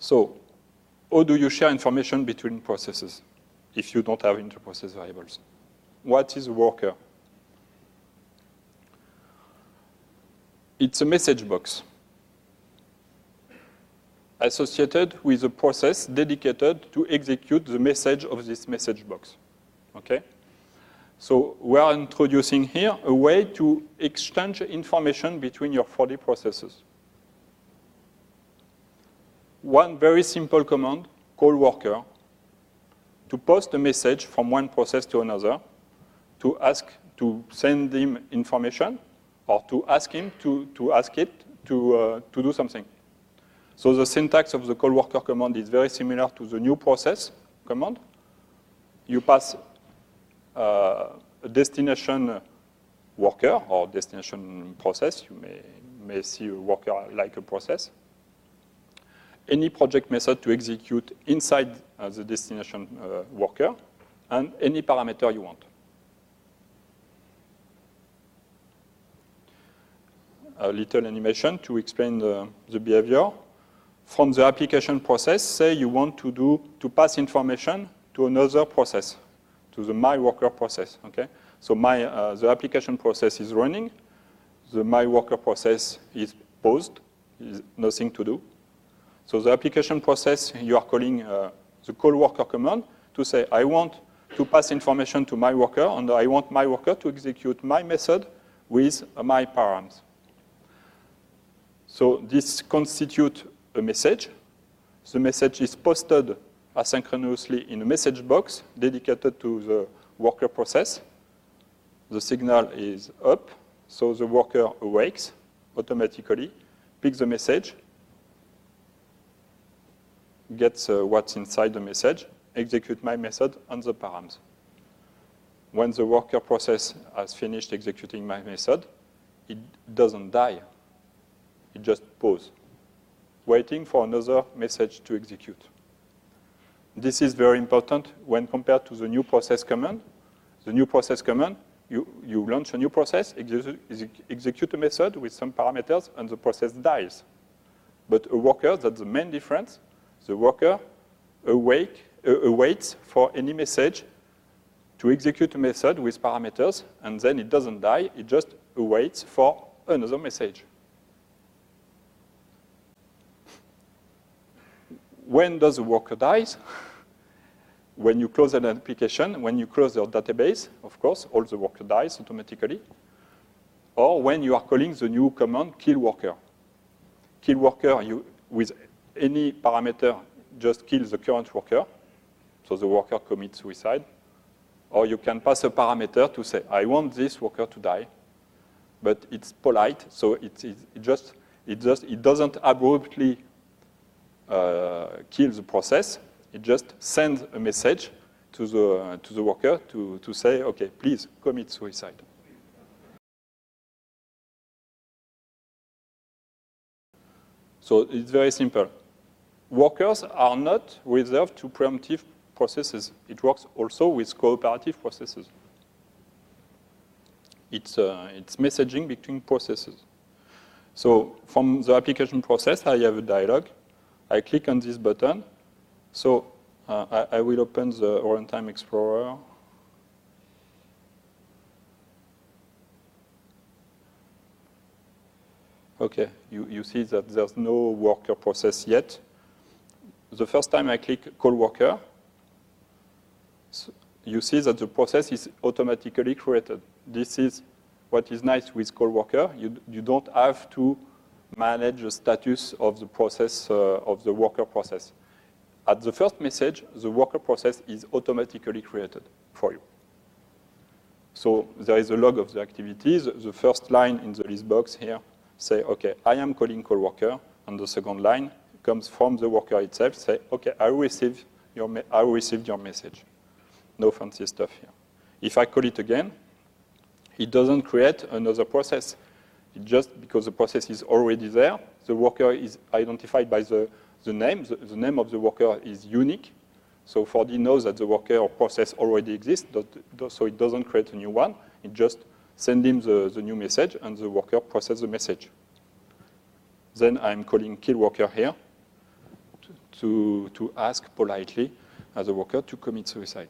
So how do you share information between processes if you don't have inter-process variables? What is a worker? It's a message box associated with a process dedicated to execute the message of this message box. Okay? So we are introducing here a way to exchange information between your 4D processes. One very simple command, call worker, to post a message from one process to another, to send him information, or to ask him to do something. So the syntax of the call worker command is very similar to the new process command. You pass a destination worker or destination process. You may see a worker like a process. Any project method to execute inside the destination worker, and any parameter you want. A little animation to explain the behavior. From the application process, say you want to pass information to another process, to the my worker process. Okay, so the application process is running. The my worker process is paused. Is nothing to do. So the application process, you are calling the call worker command to say, I want to pass information to my worker, and I want my worker to execute my method with my params. So this constitutes a message. The message is posted asynchronously in a message box dedicated to the worker process. The signal is up, so the worker awakes automatically, picks the message, gets what's inside the message, execute my method on the params. When the worker process has finished executing my method, it doesn't die. It just pauses, waiting for another message to execute. This is very important when compared to the new process command. The new process command, you launch a new process, execute a method with some parameters, and the process dies. But a worker, that's the main difference. The worker awaits for any message to execute a method with parameters, and then it doesn't die. It just awaits for another message. When does the worker die? When you close an application, when you close your database, of course, all the worker dies automatically. Or when you are calling the new command, kill worker. Kill worker, with any parameter, just kill the current worker, so the worker commits suicide. Or you can pass a parameter to say, I want this worker to die, but it's polite, so it doesn't abruptly kill the process. It just sends a message to the worker to say, okay, please commit suicide. So it's very simple. Workers are not reserved to preemptive processes. It works also with cooperative processes. It's messaging between processes. So from the application process, I have a dialog. I click on this button. So I will open the Runtime Explorer. Okay, you see that there's no worker process yet. The first time I click call worker, you see that the process is automatically created. This is what is nice with call worker. You don't have to manage the status of the process, of the worker process. At the first message, the worker process is automatically created for you. So there is a log of the activities. The first line in the list box here say, okay, I am calling call worker, and the second line comes from the worker itself, say, okay, I received your message. No fancy stuff here. If I call it again, it doesn't create another process. It just, because the process is already there, the worker is identified by the name. The name of the worker is unique. So 4D knows that the worker or process already exists, so it doesn't create a new one. It just sends him the new message, and the worker processes the message. Then I'm calling kill worker here to ask politely as a worker to commit suicide.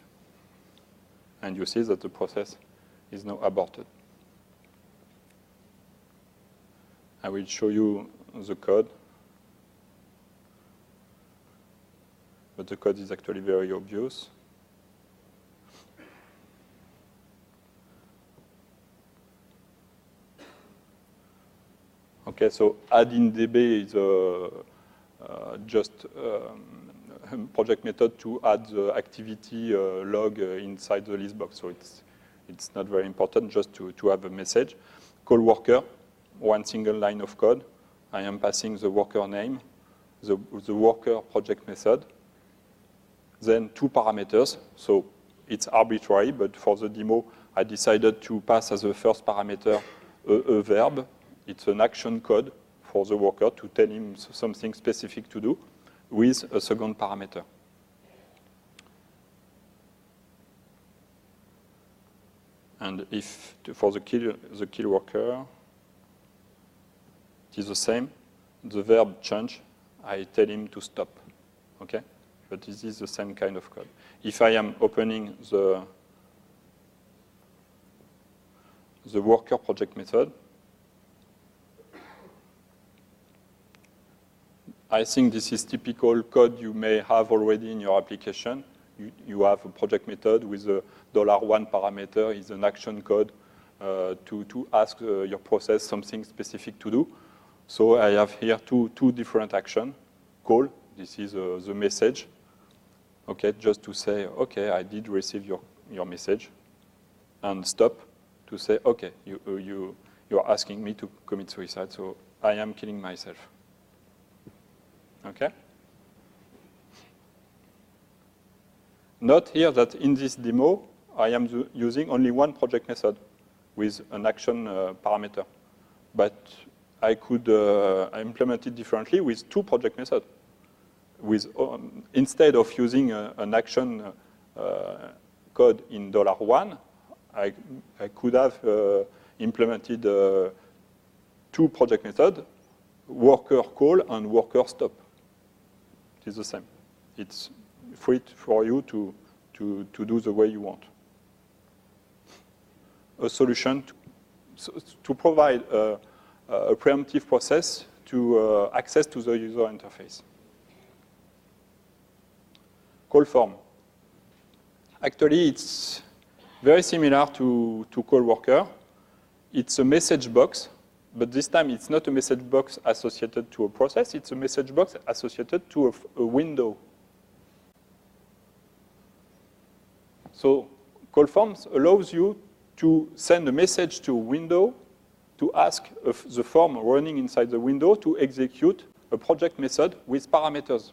And you see that the process is now aborted. I will show you the code. But the code is actually very obvious. Okay, so add in DB is just a project method to add the activity log inside the list box. So it's not very important, just to have a message. Call worker, one single line of code. I am passing the worker name, the worker project method. Then 2 parameters. So it's arbitrary, but for the demo, I decided to pass as the first parameter a verb. It's an action code for the worker to tell him something specific to do with a second parameter. And if for the kill worker, it is the same. The verb change, I tell him to stop. Okay? But this is the same kind of code. If I am opening the worker project method, I think this is typical code you may have already in your application. You have a project method with a $1 parameter is an action code to ask your process something specific to do. So I have here two different actions. Call, this is the message. Okay, just to say, okay, I did receive your message. And stop to say, okay, you're asking me to commit suicide, so I am killing myself. Okay? Note here that in this demo, I am using only one project method with an action parameter. But I could implement it differently with 2 project methods. Instead of using an action code in $1, I could have implemented 2 project methods, worker call and worker stop. It is the same. It's free for you to do the way you want. A solution to provide a preemptive process to access to the user interface. Call form. Actually, it's very similar to call worker. It's a message box, but this time it's not a message box associated to a process, it's a message box associated to a window. So call forms allows you to send a message to a window to ask the form running inside the window to execute a project method with parameters.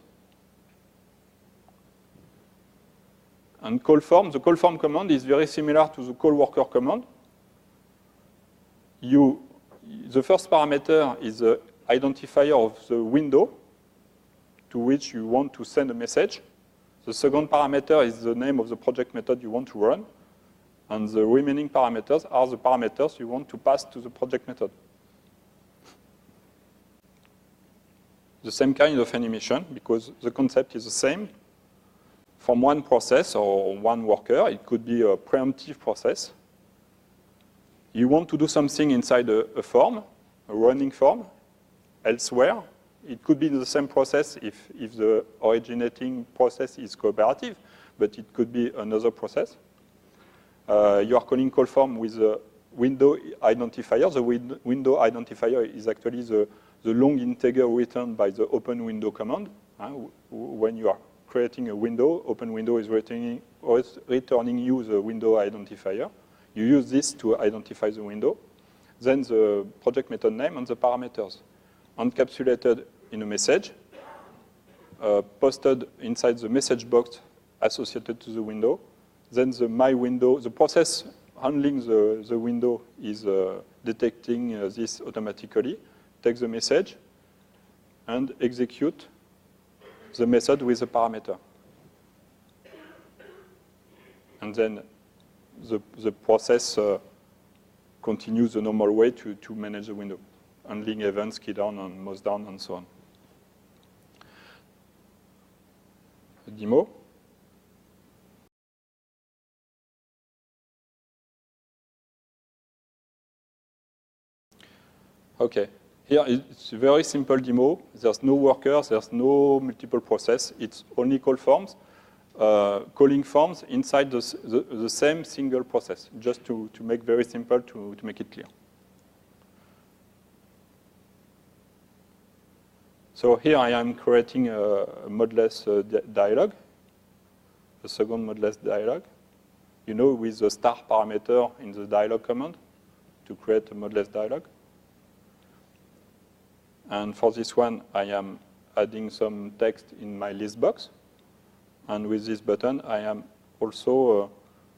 And call form, the call form command is very similar to the call worker command. The first parameter is the identifier of the window to which you want to send a message. The second parameter is the name of the project method you want to run. And the remaining parameters are the parameters you want to pass to the project method. The same kind of animation, because the concept is the same. From one process or one worker, it could be a preemptive process. You want to do something inside a form, a running form, elsewhere. It could be the same process if the originating process is cooperative, but it could be another process. You are calling call form with a window identifier. The window identifier is actually the long integer returned by the open window command. When you are creating a window, open window is returning you the window identifier. You use this to identify the window. Then the project method name and the parameters encapsulated in a message, posted inside the message box associated to the window. Then the process handling the window is detecting this automatically, takes the message, and execute the method with the parameter. And then the process continues the normal way to manage the window, handling events, key down, and mouse down, and so on. a demo. Okay, here it's a very simple demo. There's no workers, there's no multiple process. It's only call forms, calling forms inside the same single process, just to make very simple, to make it clear. So here I am creating a modeless dialog, a second modeless dialog. You know, with the star parameter in the dialog command to create a modeless dialog. And for this one, I am adding some text in my list box. And with this button, I am also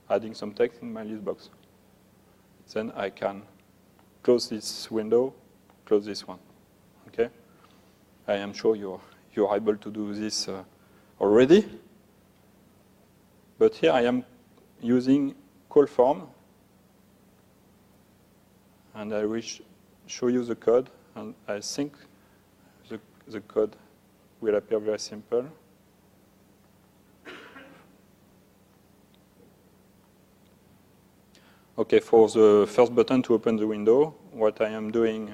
adding some text in my list box. Then I can close this window, close this one. Okay? I am sure you're able to do this already. But here I am using call form. And I will show you the code. And I think the code will appear very simple. Okay, for the first button to open the window, what I am doing,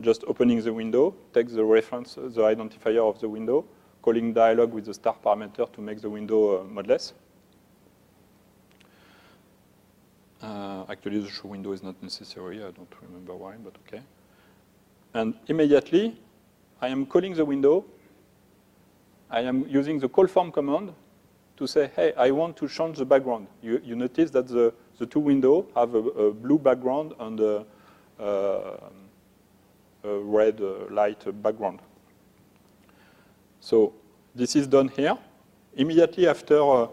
just opening the window, takes the reference, the identifier of the window, calling dialog with the star parameter to make the window modeless. Actually, the show window is not necessary. I don't remember why, but okay. And immediately, I am calling the window. I am using the call form command to say, hey, I want to change the background. You notice that the two windows have a blue background and a red light background. So this is done here. Immediately after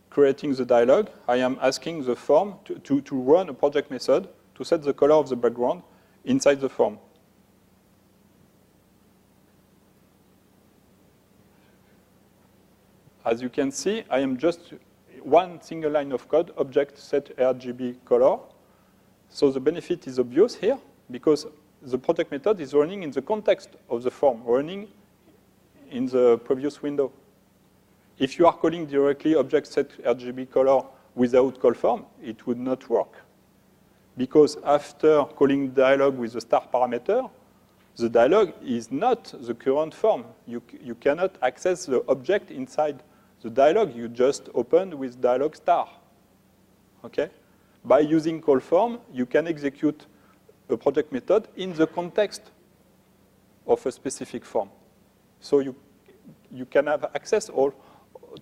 creating the dialog, I am asking the form to run a project method to set the color of the background inside the form. As you can see, I am just one single line of code, object set RGB color. So the benefit is obvious here, because the project method is running in the context of the form, running in the previous window. If you are calling directly object set RGB color without call form, it would not work. Because after calling dialog with the star parameter, the dialog is not the current form. You cannot access the object inside the dialog. You just open with dialog star. Okay? By using call form, you can execute a project method in the context of a specific form. So you can have access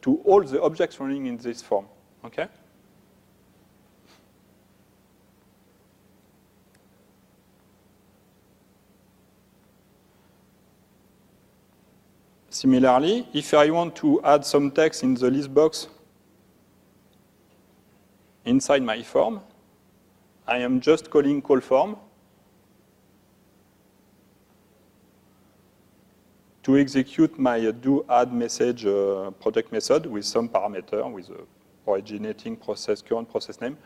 to all the objects running in this form. Okay? Similarly, if I want to add some text in the list box inside my form, I am just calling call form to execute my do add message project method with some parameter, with the originating process, current process name.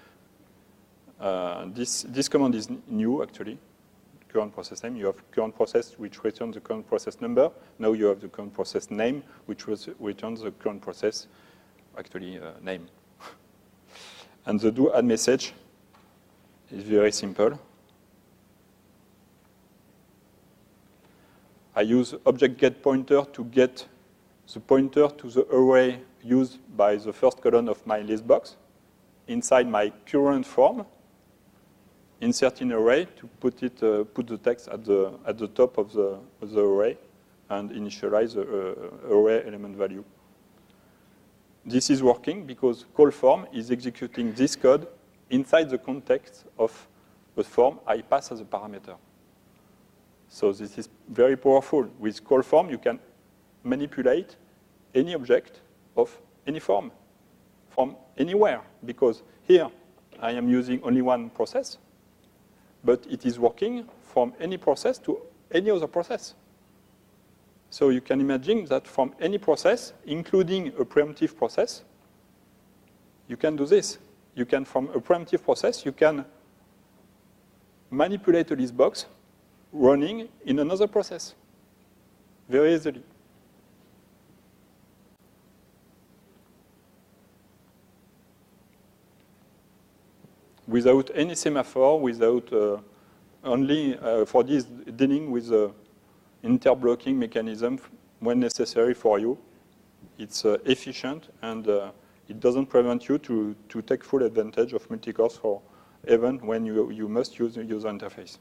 This command is new, actually. Current process name. You have current process, which returns the current process number. Now you have the current process name, which returns the current process, actually, name. And the do add message is very simple. I use object get pointer to get the pointer to the array used by the first column of my list box inside my current form. Insert in array to put the text at the top of the array and initialize the array element value. This is working because call form is executing this code inside the context of the form I pass as a parameter. So this is very powerful. With call form, you can manipulate any object of any form from anywhere, because here I am using only one process, but it is working from any process to any other process. So you can imagine that from any process, including a preemptive process, you can do this. You can, from a preemptive process, you can manipulate a list box running in another process. very easily. Without any semaphore, without only for this dealing with the inter-blocking mechanism when necessary for you. It's efficient, and it doesn't prevent you to take full advantage of multicores for even when you must use the user interface.